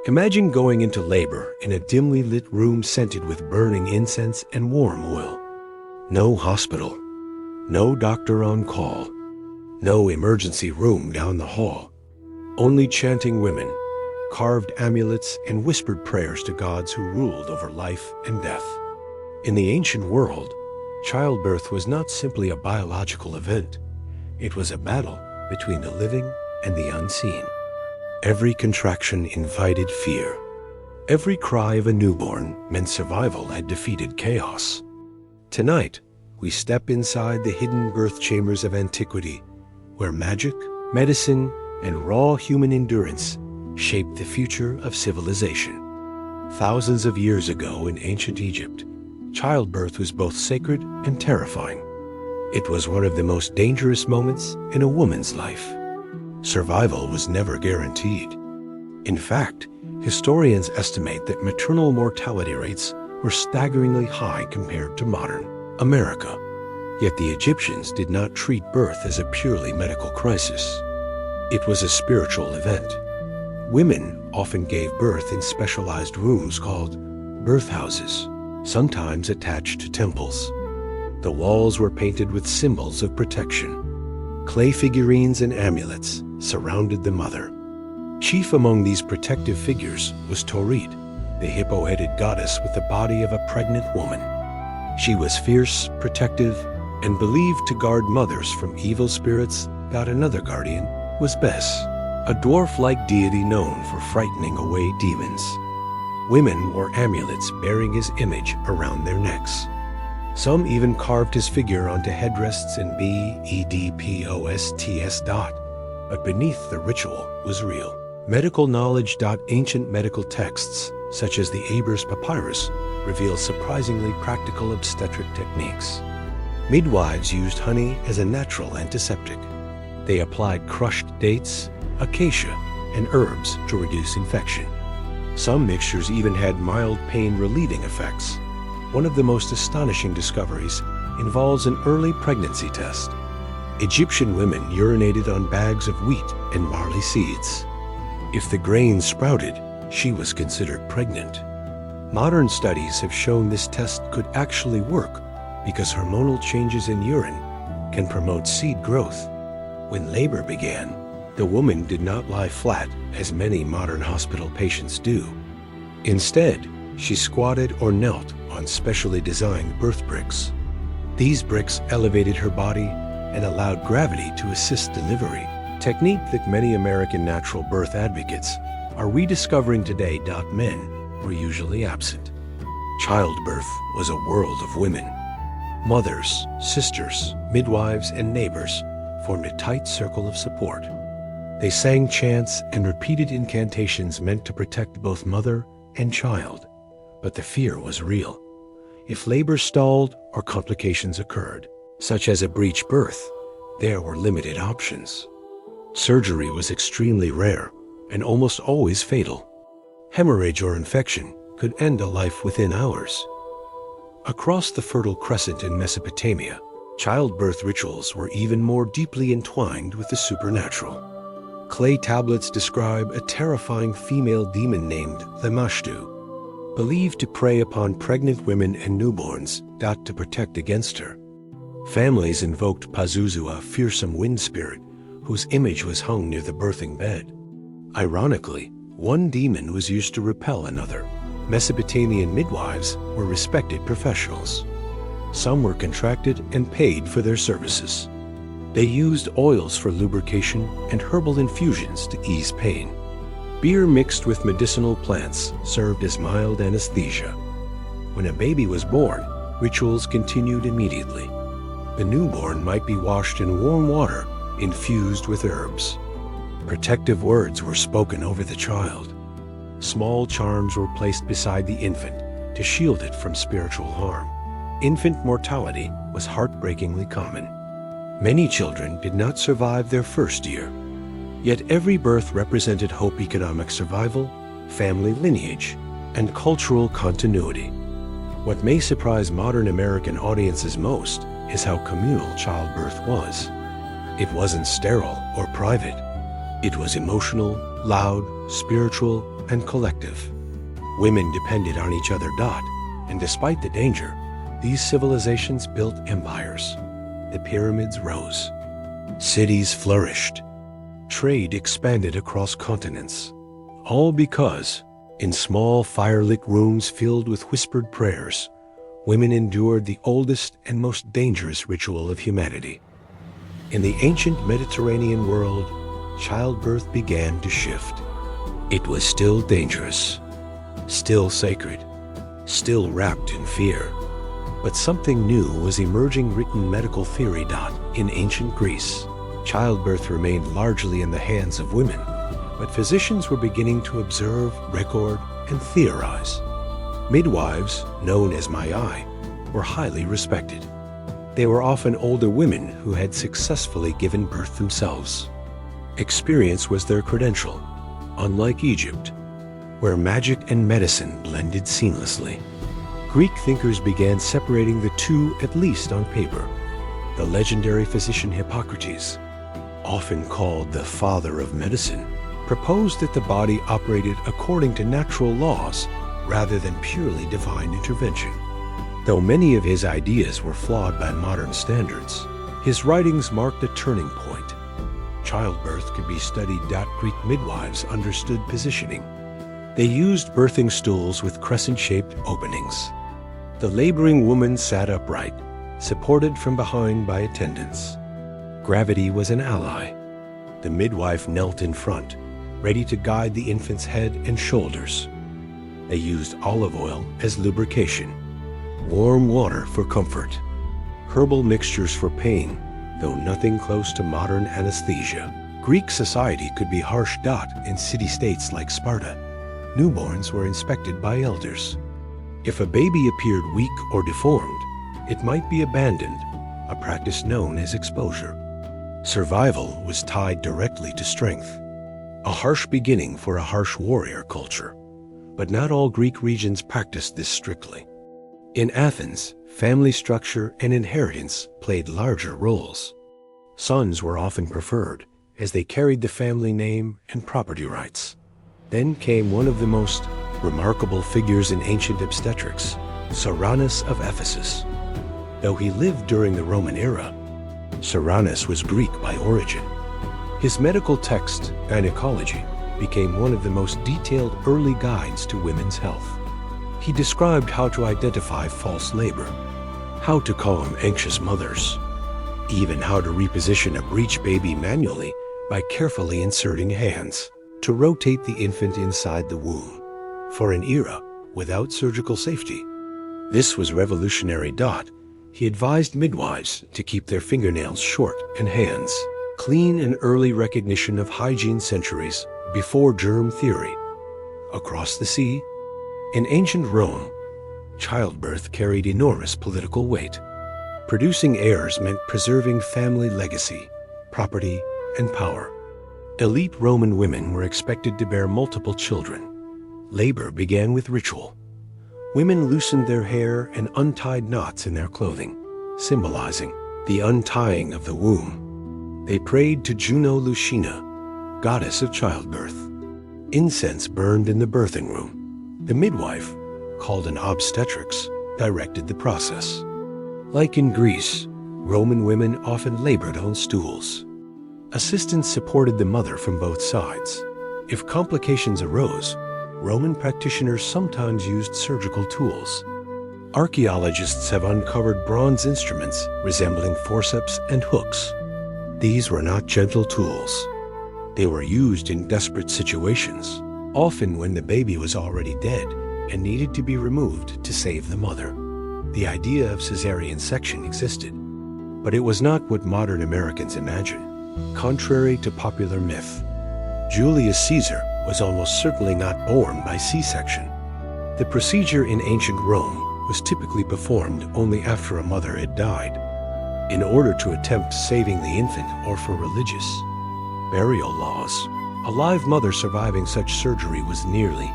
Imagine going into labor in a dimly lit room scented with burning incense and warm oil. No hospital, no doctor on call, no emergency room down the hall. Only chanting women, carved amulets, and whispered prayers to gods who ruled over life and death. In the ancient world, childbirth was not simply a biological event. It was a battle between the living and the unseen. Every contraction invited fear. Every cry of a newborn meant survival had defeated chaos. Tonight, we step inside the hidden birth chambers of antiquity, where magic, medicine, and raw human endurance shaped the future of civilization. Thousands of years ago in ancient Egypt, childbirth was both sacred and terrifying. It was one of the most dangerous moments in a woman's life. Survival was never guaranteed. In fact, historians estimate that maternal mortality rates were staggeringly high compared to modern America. Yet the Egyptians did not treat birth as a purely medical crisis. It was a spiritual event. Women often gave birth in specialized rooms called birth houses, sometimes attached to temples. The walls were painted with symbols of protection. Clay figurines and amulets surrounded the mother. Chief among these protective figures was Torit, the hippo-headed goddess with the body of a pregnant woman. She was fierce, protective, and believed to guard mothers from evil spirits. Another guardian was Bes, a dwarf-like deity known for frightening away demons. Women wore amulets bearing his image around their necks. Some even carved his figure onto headrests in Bedposts. But beneath the ritual was real medical knowledge. Ancient medical texts, such as the Aber's Papyrus, reveal surprisingly practical obstetric techniques. Midwives used honey as a natural antiseptic. They applied crushed dates, acacia, and herbs to reduce infection. Some mixtures even had mild pain-relieving effects. One of the most astonishing discoveries involves an early pregnancy test. Egyptian women urinated on bags of wheat and barley seeds. If the grain sprouted, she was considered pregnant. Modern studies have shown this test could actually work because hormonal changes in urine can promote seed growth. When labor began, the woman did not lie flat as many modern hospital patients do. Instead, she squatted or knelt on specially designed birth bricks. These bricks elevated her body and allowed gravity to assist delivery, technique that many American natural birth advocates are rediscovering today. Men were usually absent. Childbirth was a world of women. Mothers, sisters, midwives, and neighbors formed a tight circle of support. They sang chants and repeated incantations meant to protect both mother and child. But the fear was real. If labor stalled or complications occurred, such as a breech birth, there were limited options. Surgery was extremely rare and almost always fatal. Hemorrhage or infection could end a life within hours. Across the Fertile Crescent in Mesopotamia, childbirth rituals were even more deeply entwined with the supernatural. Clay tablets describe a terrifying female demon named Lamashtu, believed to prey upon pregnant women and newborns, to protect against her. Families invoked Pazuzu, a fearsome wind spirit, whose image was hung near the birthing bed. Ironically, one demon was used to repel another. Mesopotamian midwives were respected professionals. Some were contracted and paid for their services. They used oils for lubrication and herbal infusions to ease pain. Beer mixed with medicinal plants served as mild anesthesia. When a baby was born, rituals continued immediately. The newborn might be washed in warm water infused with herbs. Protective words were spoken over the child. Small charms were placed beside the infant to shield it from spiritual harm. Infant mortality was heartbreakingly common. Many children did not survive their first year. Yet every birth represented hope, economic survival, family lineage, and cultural continuity. What may surprise modern American audiences most is how communal childbirth was. It wasn't sterile or private. It was emotional, loud, spiritual, and collective. Women depended on each other. And despite the danger, these civilizations built empires. The pyramids rose. Cities flourished. Trade expanded across continents. All because, in small fire-lit rooms filled with whispered prayers, women endured the oldest and most dangerous ritual of humanity. In the ancient Mediterranean world, childbirth began to shift. It was still dangerous, still sacred, still wrapped in fear. But something new was emerging. Written medical theory. In ancient Greece, childbirth remained largely in the hands of women, but physicians were beginning to observe, record, and theorize. Midwives, known as maiai, were highly respected. They were often older women who had successfully given birth themselves. Experience was their credential, unlike Egypt, where magic and medicine blended seamlessly. Greek thinkers began separating the two, at least on paper. The legendary physician Hippocrates, often called the father of medicine, proposed that the body operated according to natural laws rather than purely divine intervention. Though many of his ideas were flawed by modern standards, his writings marked a turning point. Childbirth could be studied. Greek midwives understood positioning. They used birthing stools with crescent-shaped openings. The laboring woman sat upright, supported from behind by attendants. Gravity was an ally. The midwife knelt in front, ready to guide the infant's head and shoulders. They used olive oil as lubrication, warm water for comfort, herbal mixtures for pain, though nothing close to modern anesthesia. Greek society could be harsh. In city-states like Sparta, newborns were inspected by elders. If a baby appeared weak or deformed, it might be abandoned, a practice known as exposure. Survival was tied directly to strength. A harsh beginning for a harsh warrior culture. But not all Greek regions practiced this strictly. In Athens, family structure and inheritance played larger roles. Sons were often preferred, as they carried the family name and property rights. Then came one of the most remarkable figures in ancient obstetrics, Cyrannus of Ephesus. Though he lived during the Roman era, Cyrannus was Greek by origin. His medical text, Antiquity, became one of the most detailed early guides to women's health. He described how to identify false labor, how to calm anxious mothers, even how to reposition a breech baby manually by carefully inserting hands to rotate the infant inside the womb. For an era without surgical safety, this was revolutionary. He advised midwives to keep their fingernails short and hands clean, and early recognition of hygiene centuries before germ theory. Across the sea, in ancient Rome, childbirth carried enormous political weight. Producing heirs meant preserving family legacy, property, and power. Elite Roman women were expected to bear multiple children. Labor began with ritual. Women loosened their hair and untied knots in their clothing, symbolizing the untying of the womb. They prayed to Juno Lucina, goddess of childbirth. Incense burned in the birthing room. The midwife, called an obstetrix, directed the process. Like in Greece, Roman women often labored on stools. Assistants supported the mother from both sides. If complications arose, Roman practitioners sometimes used surgical tools. Archaeologists have uncovered bronze instruments resembling forceps and hooks. These were not gentle tools. They were used in desperate situations, often when the baby was already dead and needed to be removed to save the mother. The idea of cesarean section existed, but it was not what modern Americans imagine. Contrary to popular myth, Julius Caesar was almost certainly not born by C-section. The procedure in ancient Rome was typically performed only after a mother had died, in order to attempt saving the infant or for religious burial laws. A live mother surviving such surgery was nearly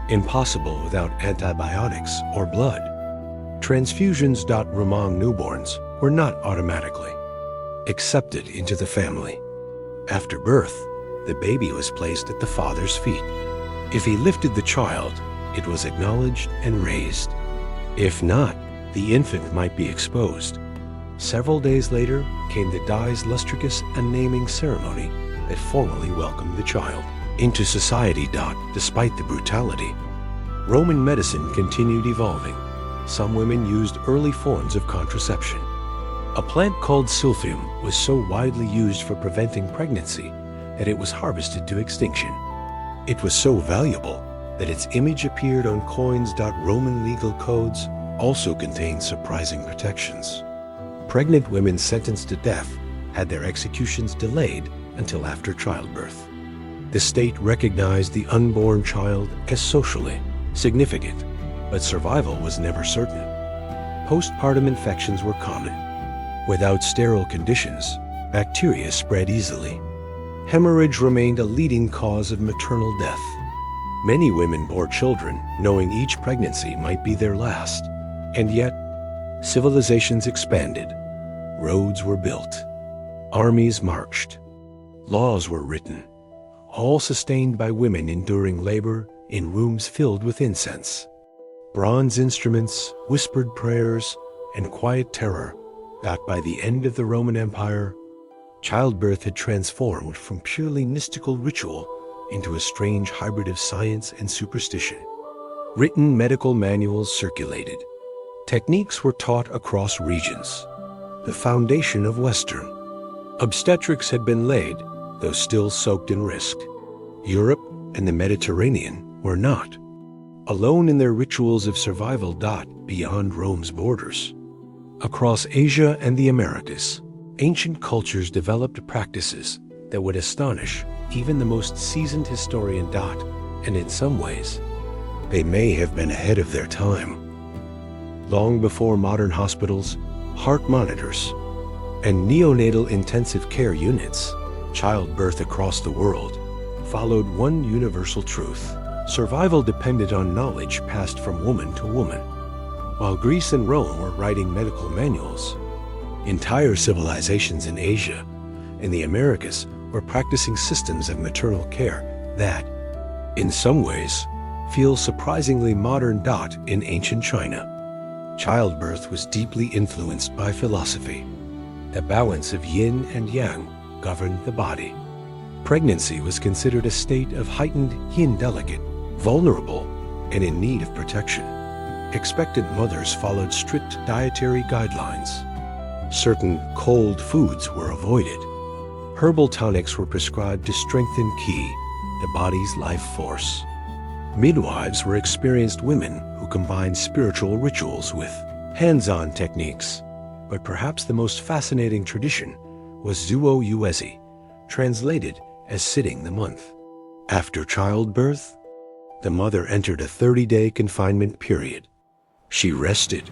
impossible without antibiotics or blood. Transfusions. Roman newborns were not automatically accepted into the family. After birth, the baby was placed at the father's feet. If he lifted the child, it was acknowledged and raised. If not, the infant might be exposed. Several days later came the dies lustricus and naming ceremony that formally welcomed the child into society. Despite the brutality, Roman medicine continued evolving. Some women used early forms of contraception. A plant called silphium was so widely used for preventing pregnancy that it was harvested to extinction. It was so valuable that its image appeared on coins. Roman legal codes also contained surprising protections. Pregnant women sentenced to death had their executions delayed until after childbirth. The state recognized the unborn child as socially significant, but survival was never certain. Postpartum infections were common. Without sterile conditions, bacteria spread easily. Hemorrhage remained a leading cause of maternal death. Many women bore children knowing each pregnancy might be their last, and yet civilizations expanded. Roads were built. Armies marched. Laws were written, all sustained by women enduring labor in rooms filled with incense. Bronze instruments, whispered prayers, and quiet terror. By the end of the Roman Empire, childbirth had transformed from purely mystical ritual into a strange hybrid of science and superstition. Written medical manuals circulated. Techniques were taught across regions, the foundation of Western. Obstetrics had been laid, though still soaked in risk. Europe and the Mediterranean were not, alone in their rituals of survival. Beyond Rome's borders, across Asia and the Americas, ancient cultures developed practices that would astonish even the most seasoned historian. And in some ways, they may have been ahead of their time. Long before modern hospitals, heart monitors, and neonatal intensive care units, childbirth across the world followed one universal truth. Survival depended on knowledge passed from woman to woman. While Greece and Rome were writing medical manuals, entire civilizations in Asia and the Americas were practicing systems of maternal care that, in some ways, feel surprisingly modern. In ancient China, childbirth was deeply influenced by philosophy. The balance of yin and yang governed the body. Pregnancy was considered a state of heightened yin, delicate, vulnerable, and in need of protection. Expectant mothers followed strict dietary guidelines. Certain cold foods were avoided. Herbal tonics were prescribed to strengthen qi, the body's life force. Midwives were experienced women who combined spiritual rituals with hands-on techniques. But perhaps the most fascinating tradition was Zuo Yuezi, translated as sitting the month. After childbirth, the mother entered a 30-day confinement period. She rested.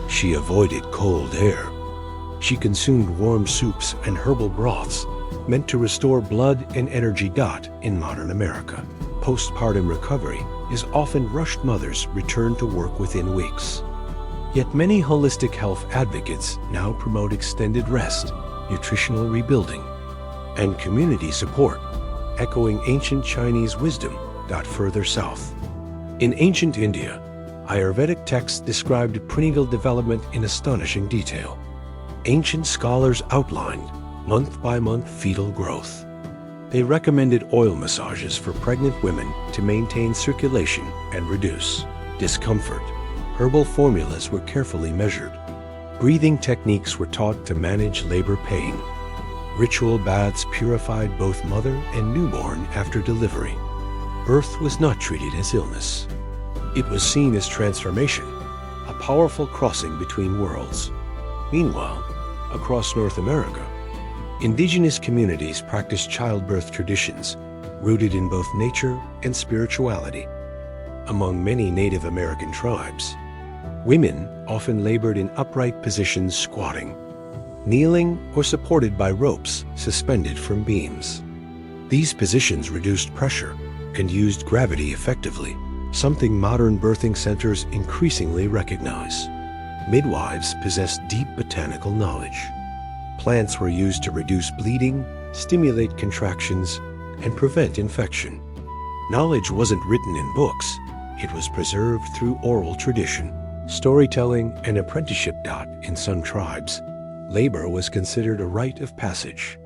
She avoided cold air. She consumed warm soups and herbal broths meant to restore blood and energy. In modern America, postpartum recovery is often rushed. Mothers return to work within weeks. Yet many holistic health advocates now promote extended rest, nutritional rebuilding, and community support, echoing ancient Chinese wisdom. Further south, in ancient India, Ayurvedic texts described prenatal development in astonishing detail. Ancient scholars outlined month-by-month fetal growth. They recommended oil massages for pregnant women to maintain circulation and reduce discomfort. Herbal formulas were carefully measured. Breathing techniques were taught to manage labor pain. Ritual baths purified both mother and newborn after delivery. Birth was not treated as illness. It was seen as transformation, a powerful crossing between worlds. Meanwhile, across North America, indigenous communities practiced childbirth traditions rooted in both nature and spirituality. Among many Native American tribes, women often labored in upright positions, squatting, kneeling, or supported by ropes suspended from beams. These positions reduced pressure and used gravity effectively, something modern birthing centers increasingly recognize. Midwives possessed deep botanical knowledge. Plants were used to reduce bleeding, stimulate contractions, and prevent infection. Knowledge wasn't written in books. It was preserved through oral tradition, storytelling, and apprenticeship. In some tribes, labor was considered a rite of passage.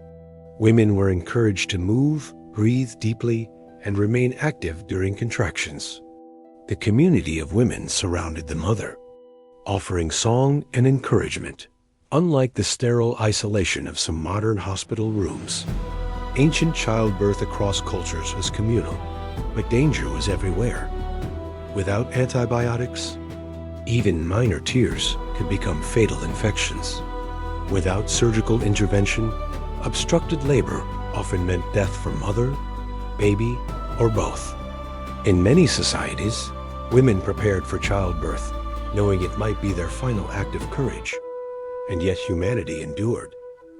Women were encouraged to move, breathe deeply, and remain active during contractions. The community of women surrounded the mother, offering song and encouragement. Unlike the sterile isolation of some modern hospital rooms, ancient childbirth across cultures was communal, but danger was everywhere. Without antibiotics, even minor tears could become fatal infections. Without surgical intervention, obstructed labor often meant death for mother, baby, or both. In many societies, women prepared for childbirth, knowing it might be their final act of courage. And yet humanity endured.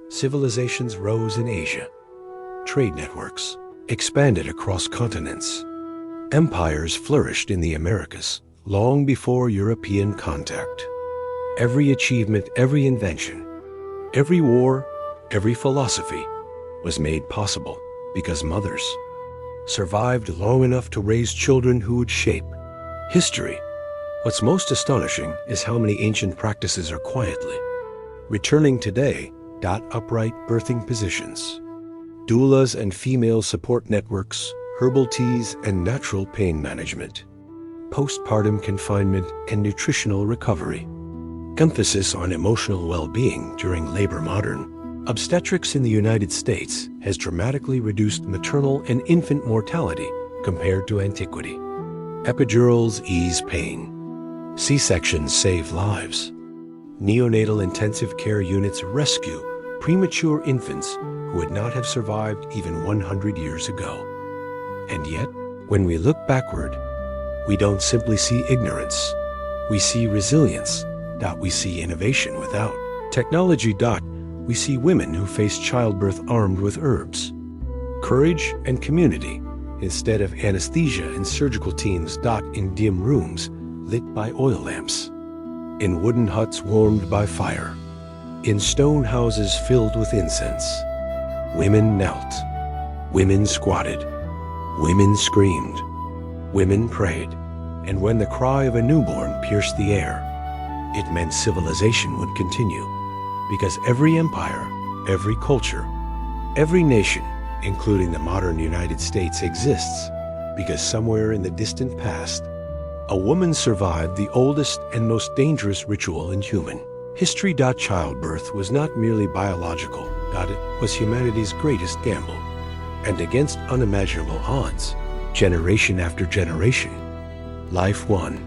Civilizations rose in Asia. Trade networks expanded across continents. Empires flourished in the Americas long before European contact. Every achievement, every invention, every war, every philosophy was made possible because mothers survived long enough to raise children who would shape history. What's most astonishing is how many ancient practices are quietly returning today. Upright birthing positions, doulas and female support networks, herbal teas and natural pain management, postpartum confinement and nutritional recovery, emphasis on emotional well-being during labor. Modern obstetrics in the United States has dramatically reduced maternal and infant mortality compared to antiquity. Epidurals ease pain. C-sections save lives. Neonatal intensive care units rescue premature infants who would not have survived even 100 years ago. And yet, when we look backward, we don't simply see ignorance. We see resilience. We see innovation without technology. We see women who face childbirth armed with herbs, courage, and community instead of anesthesia and surgical teams. In dim rooms lit by oil lamps, in wooden huts warmed by fire, in stone houses filled with incense, women knelt, women squatted, women screamed, women prayed, and when the cry of a newborn pierced the air, it meant civilization would continue. Because every empire, every culture, every nation, including the modern United States, exists because somewhere in the distant past, a woman survived the oldest and most dangerous ritual in human history. Childbirth was not merely biological. It was humanity's greatest gamble. And against unimaginable odds, generation after generation, life won.